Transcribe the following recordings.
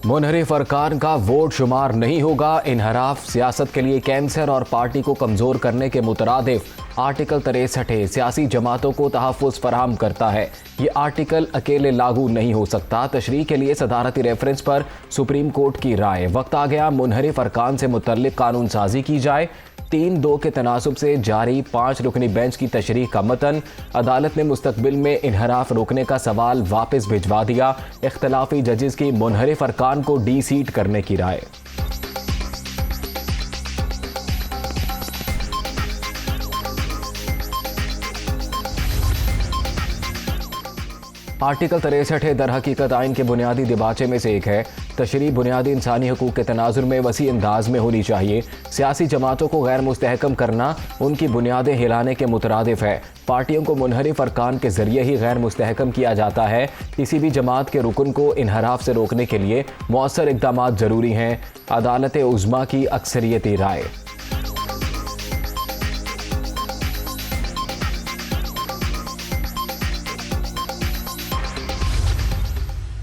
मुनहरिफ अरकान का वोट शुमार नहीं होगा। इनहराफ सियासत के लिए कैंसर और पार्टी को कमजोर करने के मुतरादिफ। आर्टिकल 63 सियासी जमातों को तहफ़्फ़ुज़ फराहम करता है। ये आर्टिकल अकेले लागू नहीं हो सकता। तशरीह के लिए सदारती रेफरेंस पर सुप्रीम कोर्ट की राय। वक्त आ गया मुनहरिफ अरकान से मुतल्लिक कानून साजी की जाए। 3-2 के तनासुब से जारी 5 रुकनी बेंच की तशरीह का मतन। अदालत ने मुस्तकबिल में इनहराफ रोकने का सवाल वापस भिजवा दिया। इख्तलाफी जजेस की मुनहरिफ अरकान को डी सीट करने की राय। आर्टिकल 63 दर हकीकत आइन के बुनियादी दिबाचे में से एक है। तशरीह बुनियादी इंसानी हकूक़ के तनाजुर में वसी अंदाज में होनी चाहिए। सियासी जमातों को गैर मुस्तहकम करना उनकी बुनियादें हिलाने के मुतरादिफ है। पार्टियों को मुनहरिफ अरकान के जरिए ही गैर मुस्तहकम किया जाता है। किसी भी जमात के रुकन को इनहराफ से रोकने के लिए मौसर इक़दाम ज़रूरी हैं। अदालत उज़्मा की अक्सरियती राय।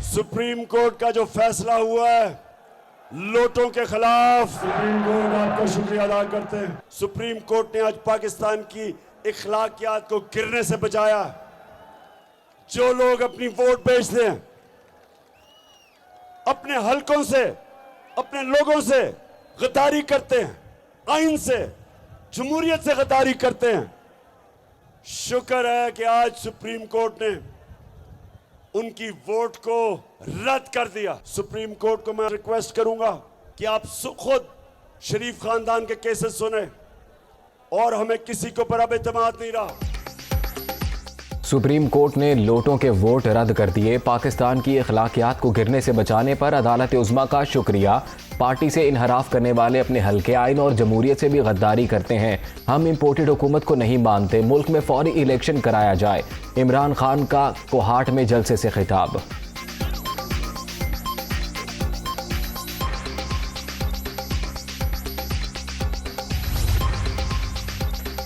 सुप्रीम कोर्ट का जो फैसला हुआ है लोटों के खिलाफ, सुप्रीम कोर्ट आपका शुक्रिया अदा करते हैं। सुप्रीम कोर्ट ने आज पाकिस्तान की इखलाकियात को गिरने से बचाया। जो लोग अपनी वोट बेचते हैं, अपने हलकों से, अपने लोगों से गद्दारी करते हैं, आइन से, जमहूरियत से गद्दारी करते हैं, शुक्र है कि आज सुप्रीम कोर्ट ने उनकी वोट को रद्द कर दिया। सुप्रीम कोर्ट को मैं रिक्वेस्ट करूंगा कि आप खुद शरीफ खानदान के केसेस सुने और हमें किसी के ऊपर अब एतमाद नहीं रहा। सुप्रीम कोर्ट ने लोटों के वोट रद्द कर दिए। पाकिस्तान की अखलाकियात को गिरने से बचाने पर अदालत उज़्मा का शुक्रिया। पार्टी से इनहराफ करने वाले अपने हल्के आइन और जमहूरियत से भी गद्दारी करते हैं। हम इम्पोर्टेड हुकूमत को नहीं मानते। मुल्क में फौरी इलेक्शन कराया जाए। इमरान खान का कोहाट में जलसे से खिताब।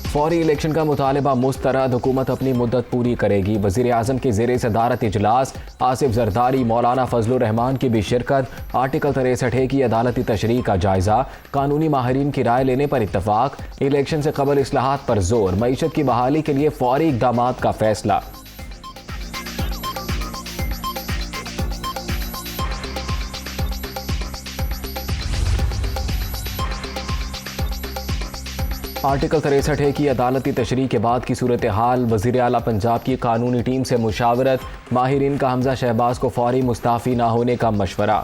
फौरी इलेक्शन का मुतालबा मुस्तरद। हुकूमत अपनी मुद्दत पूरी करेगी। वज़ीर आज़म की ज़ेरे सदारत इजलास। आसिफ जरदारी, मौलाना फजलुर रहमान की भी शिरकत। आर्टिकल 63 की अदालती तशरीह का जायजा। कानूनी माहिरीन की राय लेने पर इत्तफाक। इलेक्शन से कबल इस्लाहात पर जोर। मईशत की बहाली के लिए फौरी इक़दाम का फैसला। आर्टिकल 63 की अदालती तशरीह के बाद की सूरत हाल। वज़ीर आला पंजाब की कानूनी टीम से मुशावरत। माहिरीन का हमजा शहबाज को फौरी मुस्ताफ़ी ना होने का मशवरा।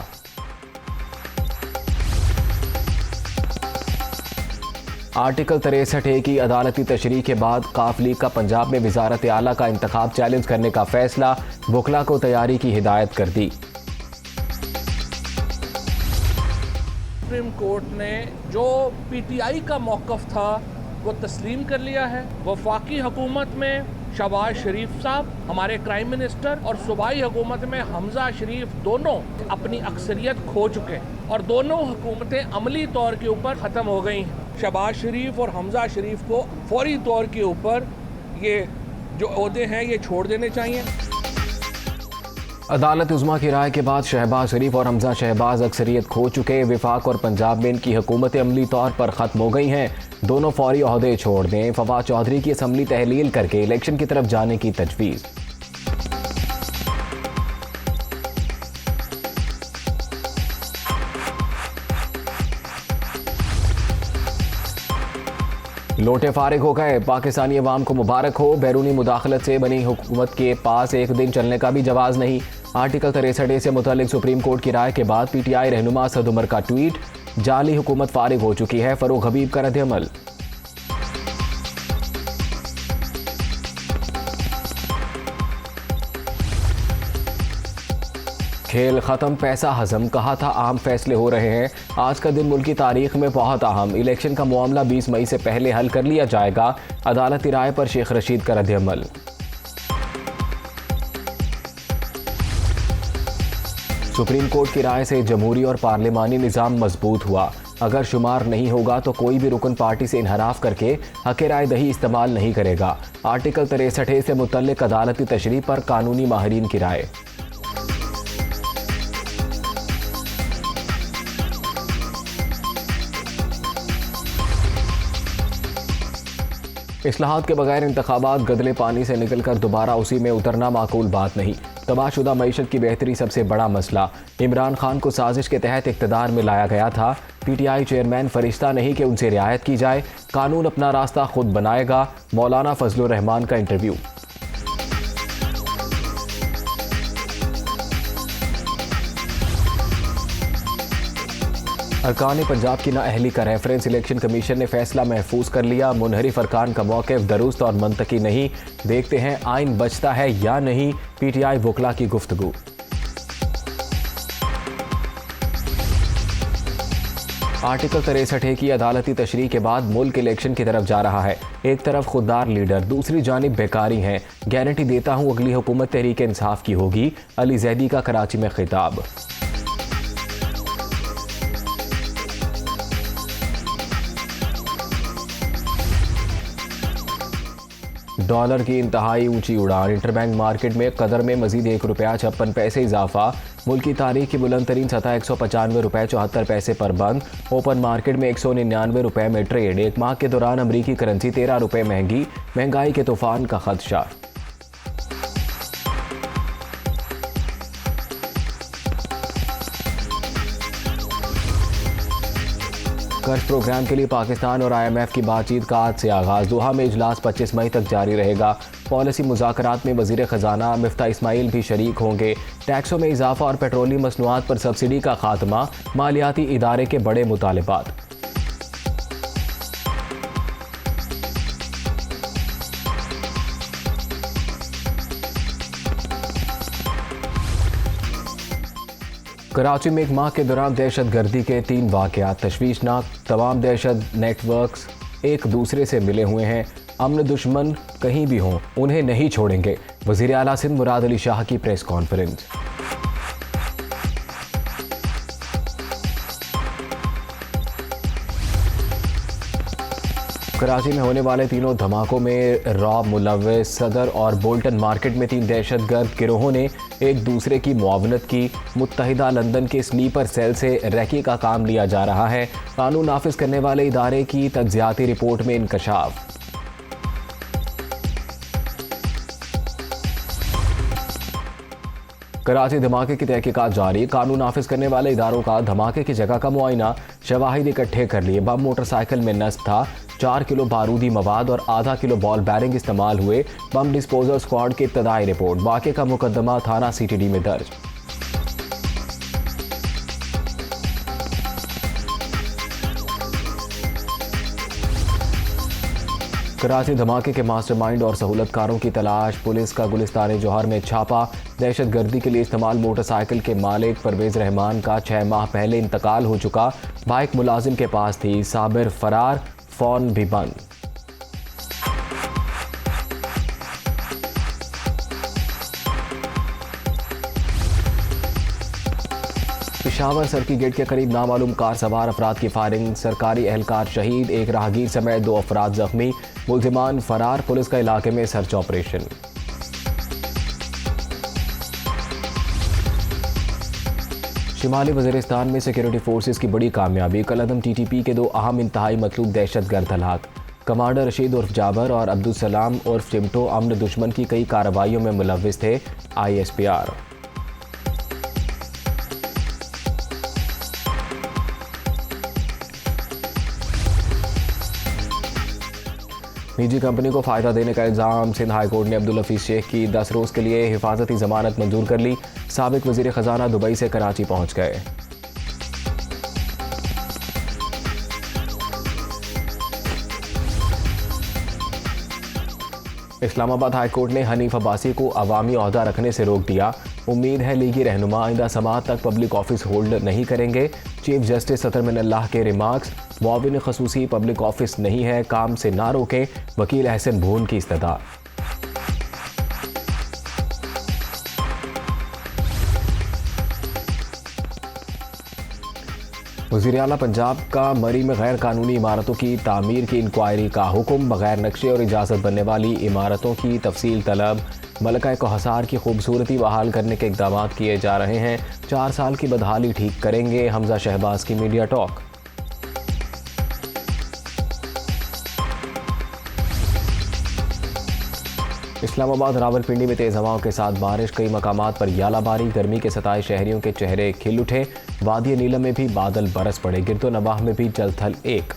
आर्टिकल 63 की अदालती तशरीह के बाद काफ लीग का पंजाब में वज़ारत आला का इंतखाब चैलेंज करने का फैसला। वकला को तैयारी की हिदायत कर दी। सुप्रीम कोर्ट ने जो पीटीआई का मौक़िफ़ था वो तस्लीम कर लिया है। वफाकी हुकूमत में शहबाज शरीफ साहब हमारे क्राइम मिनिस्टर और सूबाई हुकूमत में हमजा शरीफ दोनों अपनी अक्सरियत खो चुके हैं और दोनों हुकूमतें अमली तौर के ऊपर ख़त्म हो गई हैं। शहबाज शरीफ और हमजा शरीफ को फौरी तौर के ऊपर ये जो ओहदे हैं ये छोड़ देने चाहिए। अदालत उज़्मा की राय के बाद शहबाज शरीफ और हमजा शहबाज अक्सरियत खो चुके। विफाक और पंजाब में इनकी हुकूमतें अमली तौर पर ख़त्म हो गई हैं। दोनों फौरी ओहदे छोड़ दें। फवाद चौधरी की असम्बली तहलील करके इलेक्शन की तरफ जाने की तजवीज़। लोटे फारिग हो गए। पाकिस्तानी अवाम को मुबारक हो। बैरूनी मुदाखलत से बनी हुकूमत के पास एक दिन चलने का भी जवाज़ नहीं। आर्टिकल 63 से मुतल्लिक सुप्रीम कोर्ट की राय के बाद पीटीआई रहनुमा असद उमर का ट्वीट। जाली हुकूमत फारिग हो चुकी है। फरूख हबीब का रद्द-ए-अमल। खेल खत्म, पैसा हजम। कहा था आम फैसले हो रहे हैं। आज का दिन मुल्क की तारीख में बहुत अहम। इलेक्शन का मामला 20 मई से पहले हल कर लिया जाएगा। अदालती राय पर शेख रशीद का रद्द-ए-अमल। सुप्रीम कोर्ट की राय से जमहूरी और पार्लिमानी निज़ाम मजबूत हुआ। अगर शुमार नहीं होगा तो कोई भी रुकन पार्टी से इनहराफ करके हक़ राय दही इस्तेमाल नहीं करेगा। आर्टिकल 63 से मुतल्लिक अदालती तशरीह पर कानूनी माहिरीन की राय। इस्लाहात के बगैर इंतखाबात गदले पानी से निकलकर दोबारा उसी में उतरना माकूल बात नहीं। तबाहशुदा मईशत की बेहतरी सबसे बड़ा मसला। इमरान खान को साजिश के तहत इक़्तिदार में लाया गया था। PTI चेयरमैन फरिश्ता नहीं कि उनसे रियायत की जाए, कानून अपना रास्ता खुद बनाएगा। मौलाना फजलुर रहमान का इंटरव्यू। अरकान पंजाब की नाअहली का रेफरेंस इलेक्शन कमीशन ने फैसला महफूज कर लिया। मुनहरिफ अरकान का मौक़िफ़ दुरुस्त और मंतकी नहीं। देखते हैं आइन बचता है या नहीं। PTI वकला की गुफ्तगू। आर्टिकल 63 की अदालती तशरीह के बाद मुल्क इलेक्शन की तरफ जा रहा है। एक तरफ खुददार लीडर, दूसरी जानिब बेकारी हैं। गारंटी देता हूँ अगली हुकूमत तहरीक इंसाफ की होगी। अली जैदी का कराची में खिताब। डॉलर की इंतहाई ऊंची उड़ान। इंटरबैंक मार्केट में कदर में मजीद ₹1.56 इजाफा। मुल्क की तारीख की बुलंद तरीन सतह ₹195.74 पर बंद। ओपन मार्केट में ₹199 में ट्रेड। एक माह के दौरान अमरीकी करेंसी ₹13 महंगी। महंगाई के तूफान का खदशा। कर्ज प्रोग्राम के लिए पाकिस्तान और IMF की बातचीत का आज से आगाज। दोहा में इजलास 25 मई तक जारी रहेगा। पॉलिसी मुज़ाकरात में वज़ीर ख़जाना मिफ्ता इस्माइल भी शरीक होंगे। टैक्सों में इजाफा और पेट्रोलियम मसनूआत पर सब्सिडी का खात्मा। मालियाती इदारे के बड़े मुतालिबात। कराची में एक माह के दौरान दहशत गर्दी के 3 वाक़यात तशवीशनाक। तमाम दहशत नेटवर्क्स एक दूसरे से मिले हुए हैं। अमन दुश्मन कहीं भी हों उन्हें नहीं छोड़ेंगे। वज़ीर आला सिंध मुराद अली शाह की प्रेस कॉन्फ्रेंस। कराची में होने वाले तीनों धमाकों में रॉब मुलव्विस सदर और बोल्टन मार्केट में 3 दहशतगर्द गिरोहों ने एक दूसरे की मुआवनत की। मुत्तहिदा लंदन के स्लीपर सेल से रैकी का काम लिया जा रहा है। कानून नाफिज करने वाले इदारे की तज्जियाती रिपोर्ट में इंकशाफ। कराची धमाके की तहकीकात जारी। कानून नाफिज करने वाले इदारों का धमाके की जगह का मुआयना। शवाहिद इकट्ठे कर लिए। बम मोटरसाइकिल में नस्ब था। 4 किलो बारूदी मवाद और आधा किलो बॉल बैरिंग इस्तेमाल हुए। बम डिस्पोजल स्क्वाड की इब्तदाई रिपोर्ट। वाक़े का मुकदमा थाना CTD में दर्ज। कराची धमाके के मास्टरमाइंड और सहूलतकारों की तलाश। पुलिस का गुलिस्तान जौहर में छापा। दहशतगर्दी के लिए इस्तेमाल मोटरसाइकिल के मालिक परवेज रहमान का 6 माह पहले इंतकाल हो चुका। बाइक मुलाजिम के पास थी। साबिर फरार। फोन भी बंद। पिशावर सर्किट गेट के करीब नामालूम कार सवार अफराद की फायरिंग। सरकारी एहलकार शहीद। एक राहगीर समेत 2 अफराद जख्मी। मुल्जिमान फरार। पुलिस का इलाके में सर्च ऑपरेशन। शिमाली वज़ीरिस्तान में सिक्योरिटी फोर्सेस की बड़ी कामयाबी। कलअदम TTP के 2 अहम इंतहाई मतलूब दहशतगर्द हलाक। कमांडर रशीद उर्फ जाबर और अब्दुल सलाम उर्फ चिमटो अमन दुश्मन की कई कार्रवाइयों में मुलव्विस थे। ISPR। निजी कंपनी को फ़ायदा देने का इल्ज़ाम। सिंध हाई कोर्ट ने अब्दुल हफीज़ शेख की 10 रोज़ के लिए हिफाजती ज़मानत मंजूर कर ली। साबिक वज़ीर ख़जाना दुबई से कराची पहुँच गए। इस्लामाबाद हाई कोर्ट ने हनीफ अब्बासी को अवामी ओहदा रखने से रोक दिया। उम्मीद है लीगी रहनुमा आइंदा समाअत तक पब्लिक ऑफिस होल्ड नहीं करेंगे। चीफ जस्टिस सतर मिनल्लाह के रिमार्क्स। मुआविन खसूसी पब्लिक ऑफिस नहीं है, काम से ना रोकें। वकील अहसन भून की इस्तदा। वज़ीर आला पंजाब का मरी में गैर कानूनी इमारतों की तामीर की इंक्वायरी का हुक्म। बगैर नक्शे और इजाज़त बनने वाली इमारतों की तफसील तलब। मलका कोहसार की खूबसूरती बहाल करने के इक़दाम किए जा रहे हैं। 4 साल की बदहाली ठीक करेंगे। हमजा शहबाज की मीडिया टॉक। इस्लामाबाद रावलपिंडी में तेज हवाओं के साथ बारिश, कई मकामात पर यालाबारी, गर्मी के सताए शहरियों के चेहरे खिल उठे। वादी नीलम में भी बादल बरस पड़े, गिरदो नवाह में भी जलथल एक।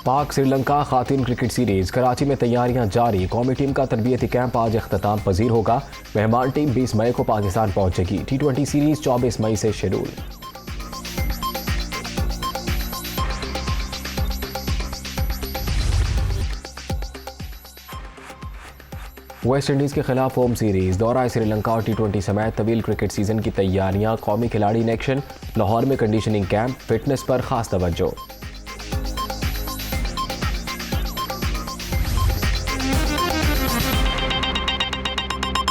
पाक श्रीलंका खातून क्रिकेट सीरीज कराची में तैयारियां जारी, कौमी टीम का तरबियती कैंप आज इख्तिताम पजीर होगा। मेहमान टीम 20 मई को पाकिस्तान पहुंचेगी। T20 सीरीज 24 मई से शेड्यूल। वेस्ट इंडीज के खिलाफ होम सीरीज, दौरा श्रीलंका और T20 समेत तवील क्रिकेट सीजन की तैयारियां, कौमी खिलाड़ी इन एक्शन। लाहौर में कंडीशनिंग कैंप, फिटनेस पर खास तवज्जो।